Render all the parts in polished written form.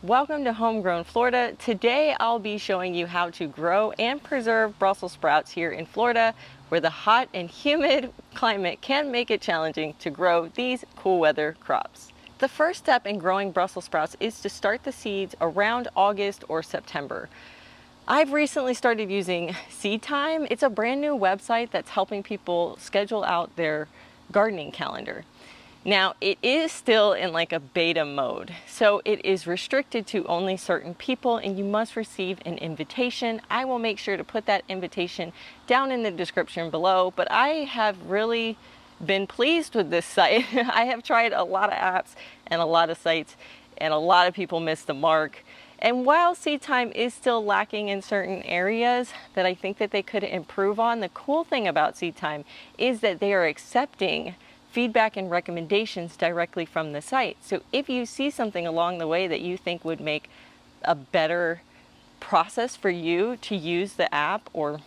Welcome to Homegrown Florida. Today I'll be showing you how to grow and preserve Brussels sprouts here in Florida, where the hot and humid climate can make it challenging to grow these cool weather crops. The first step in growing Brussels sprouts is to start the seeds around August or September. I've recently started using Seed Time. It's a brand new website that's helping people schedule out their gardening calendar. Now, it is still in like a beta mode, so it is restricted to only certain people and you must receive an invitation. I will make sure to put that invitation down in the description below, but I have really been pleased with this site. I have tried a lot of apps and a lot of sites, and a lot of people missed the mark. And while Seed Time is still lacking in certain areas that I think that they could improve on, the cool thing about Seed Time is that they are accepting feedback and recommendations directly from the site. So if you see something along the way that you think would make a better process for you to use the app or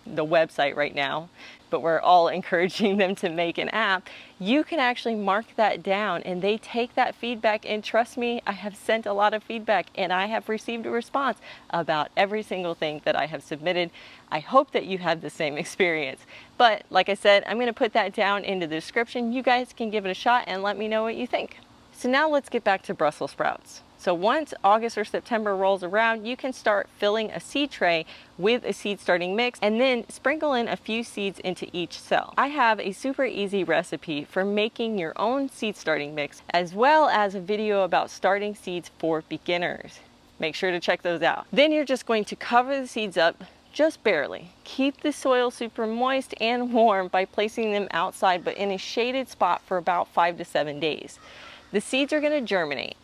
the website right now, but we're all encouraging them to make an app, you can actually mark that down and they take that feedback. And trust me, I have sent a lot of feedback and I have received a response about every single thing that I have submitted. I hope that you have the same experience. But like I said, I'm going to put that down in the description. You guys can give it a shot and let me know what you think. So now let's get back to Brussels sprouts. So once August or September rolls around, you can start filling a seed tray with a seed starting mix and then sprinkle in a few seeds into each cell. I have a super easy recipe for making your own seed starting mix, as well as a video about starting seeds for beginners. Make sure to check those out. Then you're just going to cover the seeds up just barely. Keep the soil super moist and warm by placing them outside, but in a shaded spot for about 5 to 7 days. The seeds are going to germinate.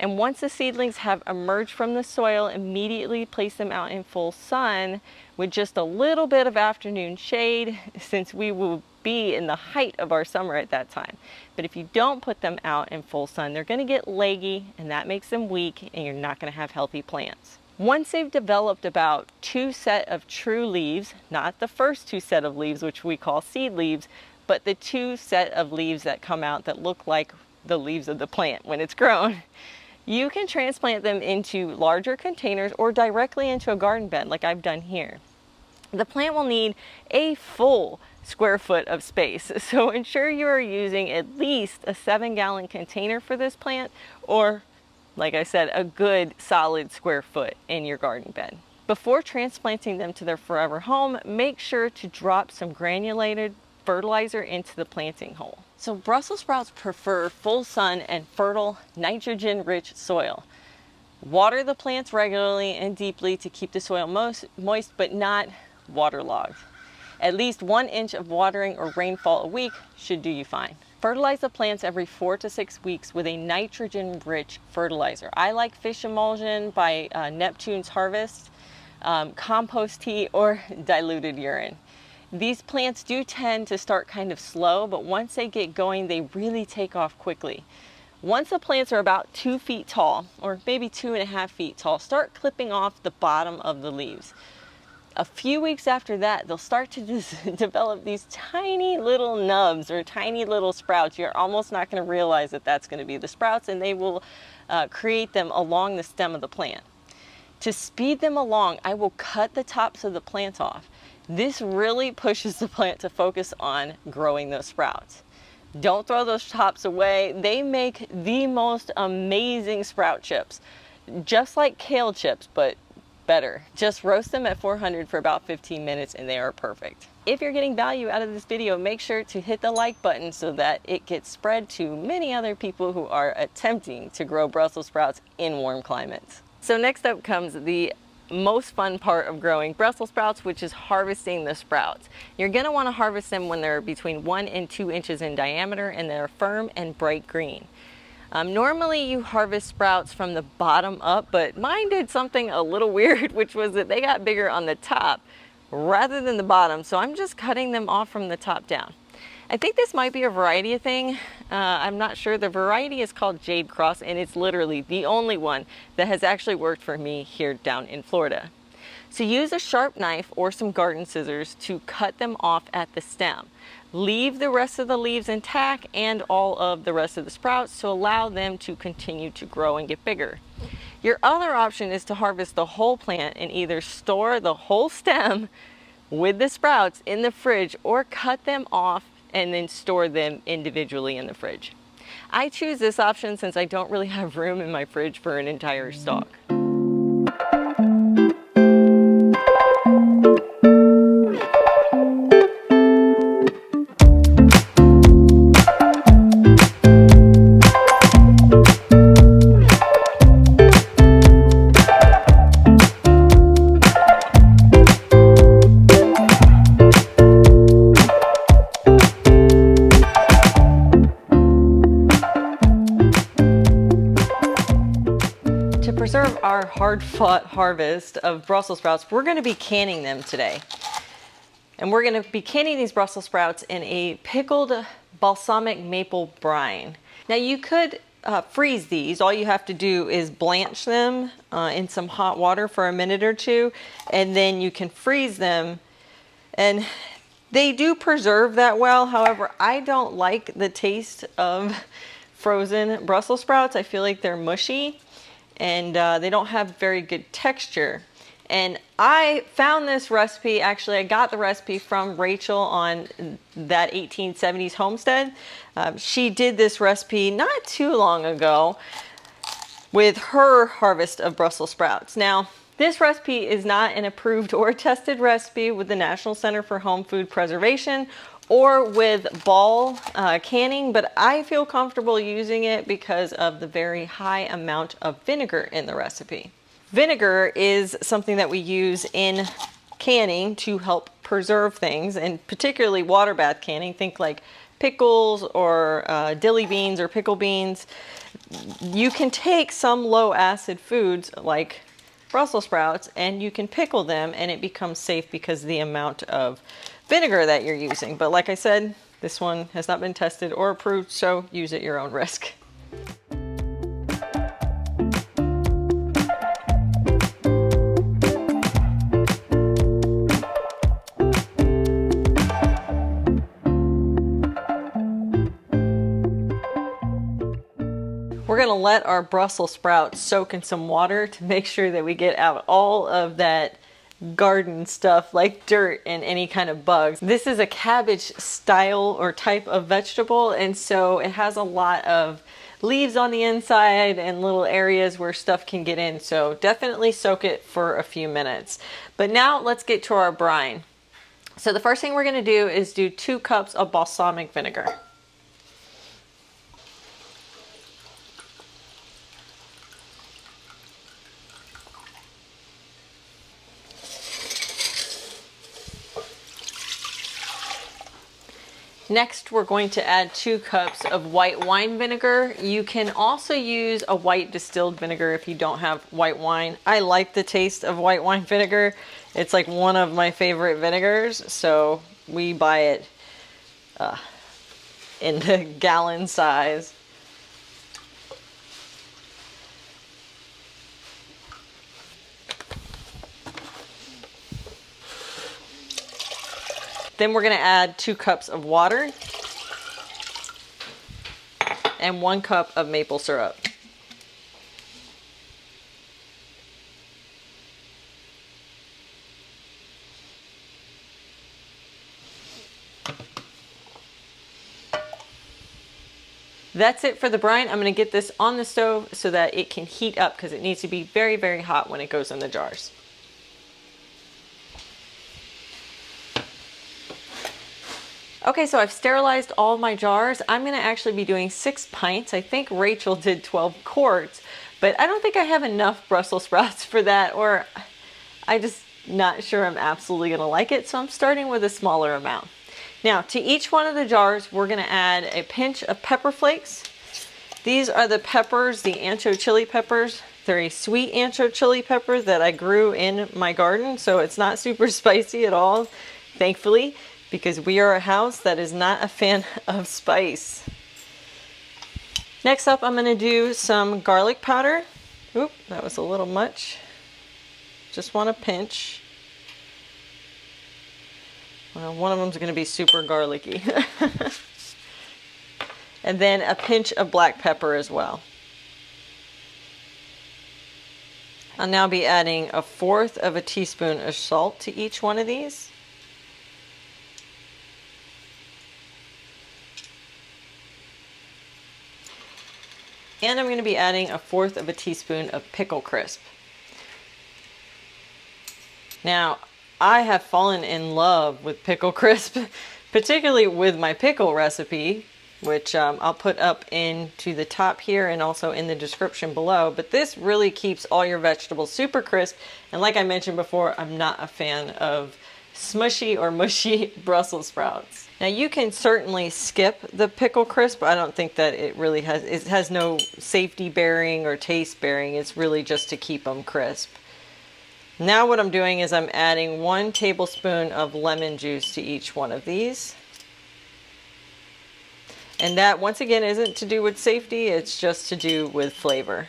And once the seedlings have emerged from the soil, immediately place them out in full sun with just a little bit of afternoon shade, since we will be in the height of our summer at that time. But if you don't put them out in full sun, they're going to get leggy and that makes them weak and you're not going to have healthy plants. Once they've developed about 2 sets of true leaves, not the first 2 sets of leaves which we call seed leaves, but the 2 sets of leaves that come out that look like the leaves of the plant when it's grown, you can transplant them into larger containers or directly into a garden bed like I've done here. The plant will need a full square foot of space, so ensure you are using at least a 7-gallon container for this plant, or like I said, a good solid square foot in your garden bed. Before transplanting them to their forever home, make sure to drop some granulated fertilizer into the planting hole. So Brussels sprouts prefer full sun and fertile, nitrogen-rich soil. Water the plants regularly and deeply to keep the soil moist but not waterlogged. At least 1 inch of watering or rainfall a week should do you fine. Fertilize the plants every 4 to 6 weeks with a nitrogen-rich fertilizer. I like fish emulsion by Neptune's Harvest, compost tea, or diluted urine. These plants do tend to start kind of slow, but once they get going, they really take off quickly. Once the plants are about 2 feet tall, or maybe 2.5 feet tall, start clipping off the bottom of the leaves. A few weeks after that, they'll start to just develop these tiny little nubs or tiny little sprouts. You're almost not going to realize that that's going to be the sprouts, and they will create them along the stem of the plant. To speed them along, I will cut the tops of the plants off. This really pushes the plant to focus on growing those sprouts. Don't throw those tops away. They make the most amazing sprout chips, just like kale chips, but better. Just roast them at 400 for about 15 minutes and they are perfect. If you're getting value out of this video, make sure to hit the like button so that it gets spread to many other people who are attempting to grow Brussels sprouts in warm climates. So next up comes the most fun part of growing Brussels sprouts, which is harvesting the sprouts. You're going to want to harvest them when they're between 1 and 2 inches in diameter and they're firm and bright green. Normally you harvest sprouts from the bottom up, but mine did something a little weird, which was that they got bigger on the top rather than the bottom, so I'm just cutting them off from the top down. I think this might be a variety of thing. I'm not sure. The variety is called Jade Cross, and it's literally the only one that has actually worked for me here down in Florida. So use a sharp knife or some garden scissors to cut them off at the stem. Leave the rest of the leaves intact and all of the rest of the sprouts to allow them to continue to grow and get bigger. Your other option is to harvest the whole plant and either store the whole stem with the sprouts in the fridge or cut them off and then store them individually in the fridge. I choose this option since I don't really have room in my fridge for an entire stalk. To preserve our hard-fought harvest of Brussels sprouts, we're going to be canning them today. And we're going to be canning these Brussels sprouts in a pickled balsamic maple brine. Now you could freeze these. All you have to do is blanch them in some hot water for a minute or two, and then you can freeze them. And they do preserve that well. However, I don't like the taste of frozen Brussels sprouts. I feel like they're mushy and they don't have very good texture. And I found this recipe, actually I got the recipe from Rachel on that 1870s homestead. She did this recipe not too long ago with her harvest of Brussels sprouts. Now, this recipe is not an approved or tested recipe with the National Center for Home Food Preservation or with Ball canning, but I feel comfortable using it because of the very high amount of vinegar in the recipe. Vinegar is something that we use in canning to help preserve things, and particularly water bath canning. Think like pickles or dilly beans or pickle beans. You can take some low acid foods like Brussels sprouts and you can pickle them and it becomes safe because of the amount of vinegar that you're using. But like I said, this one has not been tested or approved, so use at your own risk. We're going to let our Brussels sprouts soak in some water to make sure that we get out all of that garden stuff like dirt and any kind of bugs. This is a cabbage style or type of vegetable, and so it has a lot of leaves on the inside and little areas where stuff can get in, so definitely soak it for a few minutes. But now let's get to our brine. So the first thing we're going to do is do 2 cups of balsamic vinegar. Next, we're going to add 2 cups of white wine vinegar. You can also use a white distilled vinegar if you don't have white wine. I like the taste of white wine vinegar. It's like one of my favorite vinegars, so we buy it in the gallon size. Then we're going to add 2 cups of water and 1 cup of maple syrup. That's it for the brine. I'm going to get this on the stove so that it can heat up because it needs to be very, very hot when it goes in the jars. Okay, so I've sterilized all my jars. I'm going to actually be doing 6 pints. I think Rachel did 12 quarts, but I don't think I have enough Brussels sprouts for that, or I just not sure I'm absolutely going to like it, so I'm starting with a smaller amount. Now, to each one of the jars, we're going to add a pinch of pepper flakes. These are the peppers, the ancho chili peppers. They're a sweet ancho chili pepper that I grew in my garden, so it's not super spicy at all, thankfully, because we are a house that is not a fan of spice. Next up, I'm going to do some garlic powder. Oop, that was a little much. Just want a pinch. Well, one of them is going to be super garlicky. And then a pinch of black pepper as well. I'll now be adding 1/4 of a teaspoon of salt to each one of these. And I'm going to be adding 1/4 of a teaspoon of pickle crisp. Now, I have fallen in love with pickle crisp, particularly with my pickle recipe, which I'll put up into the top here and also in the description below. But this really keeps all your vegetables super crisp. And like I mentioned before, I'm not a fan of smushy or mushy Brussels sprouts. Now you can certainly skip the pickle crisp. I don't think that it really has no safety bearing or taste bearing. It's really just to keep them crisp. Now what I'm doing is I'm adding 1 tablespoon of lemon juice to each one of these. And that, once again, isn't to do with safety, it's just to do with flavor.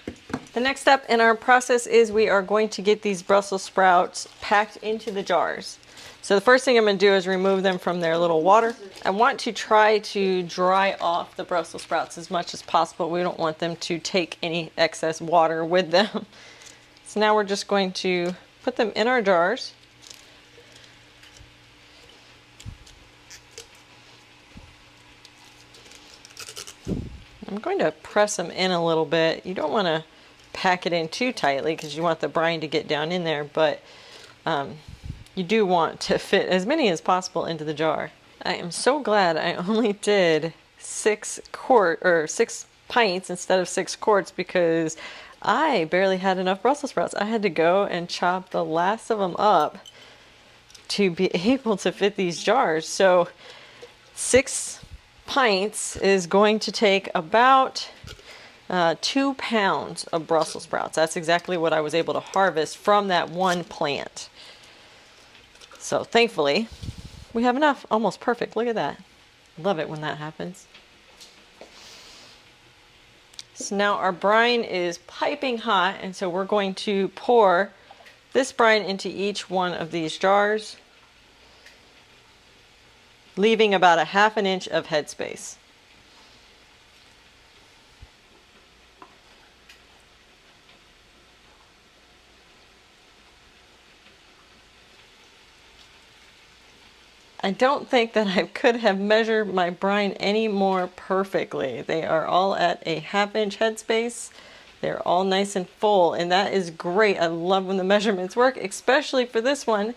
The next step in our process is we are going to get these Brussels sprouts packed into the jars. So the first thing I'm going to do is remove them from their little water. I want to try to dry off the Brussels sprouts as much as possible. We don't want them to take any excess water with them. So now we're just going to put them in our jars. I'm going to press them in a little bit. You don't want to pack it in too tightly because you want the brine to get down in there, but you do want to fit as many as possible into the jar. I am so glad I only did 6 pints instead of 6 quarts because I barely had enough Brussels sprouts. I had to go and chop the last of them up to be able to fit these jars. So 6 pints is going to take about 2 pounds of Brussels sprouts. That's exactly what I was able to harvest from that one plant. So thankfully, we have enough. Almost perfect. Look at that. Love it when that happens. So now our brine is piping hot, and so we're going to pour this brine into each one of these jars, leaving about 1/2 inch of headspace. I don't think that I could have measured my brine any more perfectly. They are all at a 1/2 inch headspace. They're all nice and full, and that is great. I love when the measurements work, especially for this one,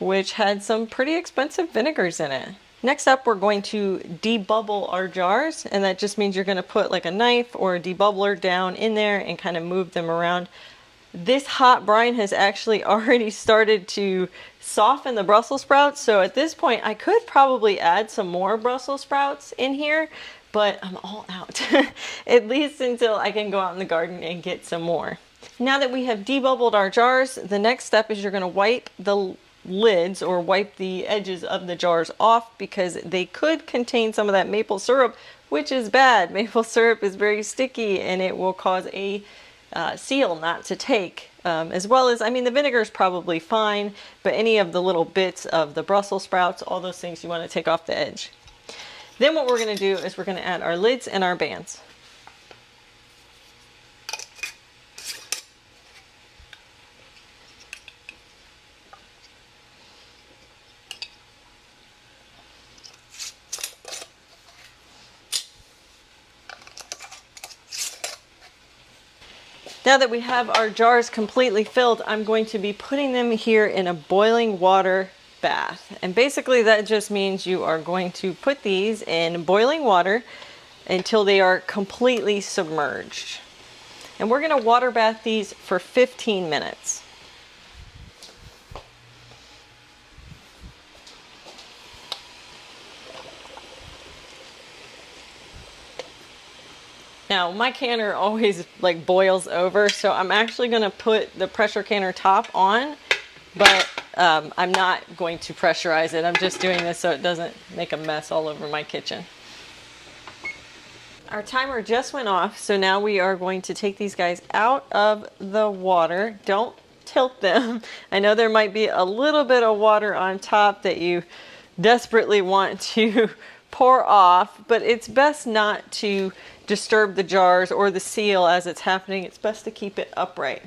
which had some pretty expensive vinegars in it. Next up, we're going to debubble our jars, and that just means you're going to put like a knife or a debubbler down in there and kind of move them around. This hot brine has actually already started to soften the Brussels sprouts, so at this point I could probably add some more Brussels sprouts in here, but I'm all out, at least until I can go out in the garden and get some more. Now that we have debubbled our jars, the next step is you're going to wipe the lids or wipe the edges of the jars off because they could contain some of that maple syrup, which is bad. Maple syrup is very sticky and it will cause a seal not to take, as well as, I mean, the vinegar is probably fine, but any of the little bits of the Brussels sprouts, all those things you want to take off the edge. Then what we're going to do is we're going to add our lids and our bands. Now that we have our jars completely filled, I'm going to be putting them here in a boiling water bath. And basically that just means you are going to put these in boiling water until they are completely submerged. And we're going to water bath these for 15 minutes. Now my canner always like boils over, so I'm actually going to put the pressure canner top on, but I'm not going to pressurize it. I'm just doing this so it doesn't make a mess all over my kitchen. Our timer just went off, so now we are going to take these guys out of the water. Don't tilt them. I know there might be a little bit of water on top that you desperately want to pour off, but it's best not to disturb the jars or the seal as it's happening. It's best to keep it upright.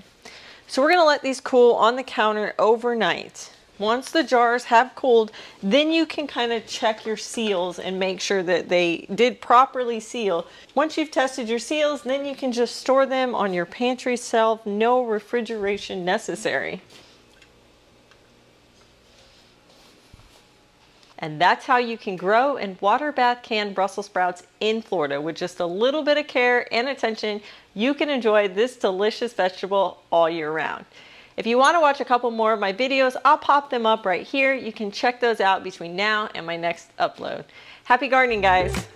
So we're gonna let these cool on the counter overnight. Once the jars have cooled, then you can kind of check your seals and make sure that they did properly seal. Once you've tested your seals, then you can just store them on your pantry shelf. No refrigeration necessary. And that's how you can grow and water bath canned Brussels sprouts in Florida. With just a little bit of care and attention, you can enjoy this delicious vegetable all year round. If you want to watch a couple more of my videos, I'll pop them up right here. You can check those out between now and my next upload. Happy gardening, guys.